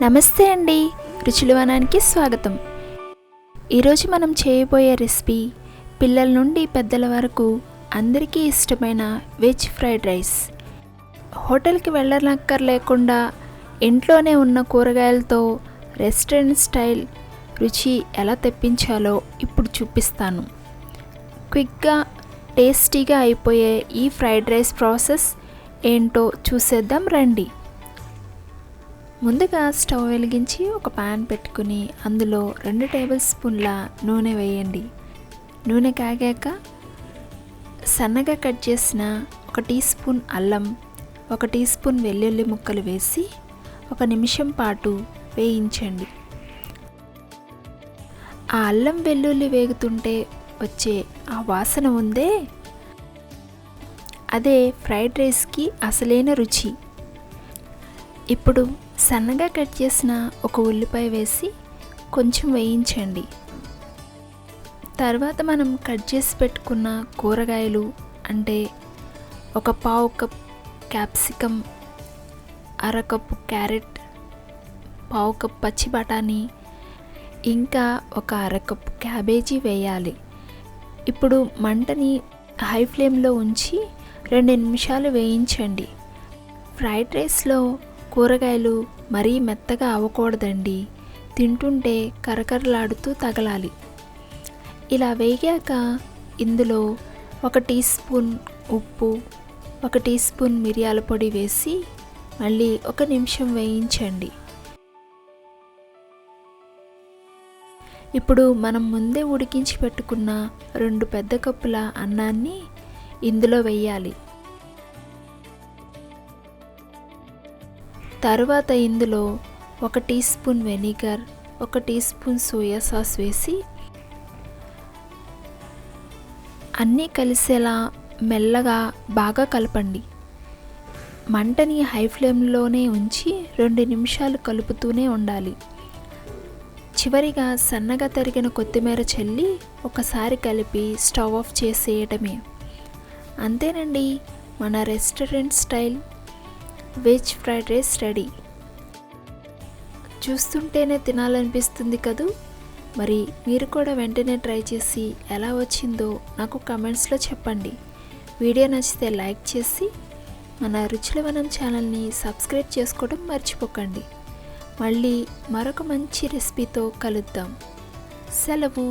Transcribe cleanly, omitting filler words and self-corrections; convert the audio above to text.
నమస్తే అండి, రుచుల వనానికి స్వాగతం. ఈరోజు మనం చేయబోయే రెసిపీ పిల్లల నుండి పెద్దల వరకు అందరికీ ఇష్టమైన వెజ్ ఫ్రైడ్ రైస్. హోటల్కి వెళ్ళనక్కర్లేకుండా ఇంట్లోనే ఉన్న కూరగాయలతో రెస్టారెంట్ స్టైల్ రుచి ఎలా తెప్పించాలో ఇప్పుడు చూపిస్తాను. క్విక్గా టేస్టీగా అయిపోయే ఈ ఫ్రైడ్ రైస్ ప్రాసెస్ ఏంటో చూసేద్దాం రండి. ముందుగా స్టవ్ వెలిగించి ఒక పాన్ పెట్టుకుని అందులో 2 టేబుల్ స్పూన్ల నూనె వేయండి. నూనె కాగాక సన్నగా కట్ చేసిన 1 టీ స్పూన్ అల్లం, 1 టీ స్పూన్ వెల్లుల్లి ముక్కలు వేసి 1 నిమిషం పాటు వేయించండి. ఆ అల్లం వెల్లుల్లి వేగుతుంటే వచ్చే ఆ వాసన ఉందే, అదే ఫ్రైడ్ రైస్కి అసలైన రుచి. ఇప్పుడు సన్నగా కట్ చేసిన 1 ఉల్లిపాయ వేసి కొంచెం వేయించండి. తర్వాత మనం కట్ చేసి పెట్టుకున్న కూరగాయలు అంటే 1 పావు కప్ క్యాప్సికమ్, 1/2 కప్పు క్యారెట్, పావు కప్ పచ్చి బఠానీ, ఇంకా 1/2 కప్పు క్యాబేజీ వేయాలి. ఇప్పుడు మంటని హై ఫ్లేమ్లో ఉంచి 2 నిమిషాలు వేయించండి. ఫ్రైడ్ రైస్లో కూరగాయలు మరీ మెత్తగా అవ్వకూడదండి, తింటుంటే కరకరలాడుతూ తగలాలి. ఇలా వేగాక ఇందులో 1 టీ స్పూన్ ఉప్పు, 1 టీ స్పూన్ మిరియాల పొడి వేసి మళ్ళీ 1 నిమిషం వేయించండి. ఇప్పుడు మనం ముందే ఉడికించి పెట్టుకున్న 2 పెద్ద కప్పుల అన్నాన్ని ఇందులో వేయాలి. తరువాత ఇందులో 1 teaspoon vinegar, 1 teaspoon soya sauce వేసి అన్నీ కలిసేలా మెల్లగా బాగా కలపండి. మంటని హై ఫ్లేమ్లోనే ఉంచి 2 నిమిషాలు కలుపుతూనే ఉండాలి. చివరిగా సన్నగా తరిగిన కొత్తిమీర చల్లి ఒకసారి కలిపి స్టవ్ ఆఫ్ చేసేయటమే. అంతేనండి, మన restaurant style veg fried rice ready. చూస్తుంటేనే తినాలనిపిస్తుంది కదూ. మరి మీరు కూడా వెంటనే ట్రై చేసి ఎలా వచ్చిందో నాకు కమెంట్స్లో చెప్పండి. వీడియో నచ్చితే లైక్ చేసి మన రుచుల వనం ఛానల్ని సబ్స్క్రైబ్ చేసుకోవడం మర్చిపోకండి. మళ్ళీ మరొక మంచి రెసిపీతో కలుద్దాం. సెలవు.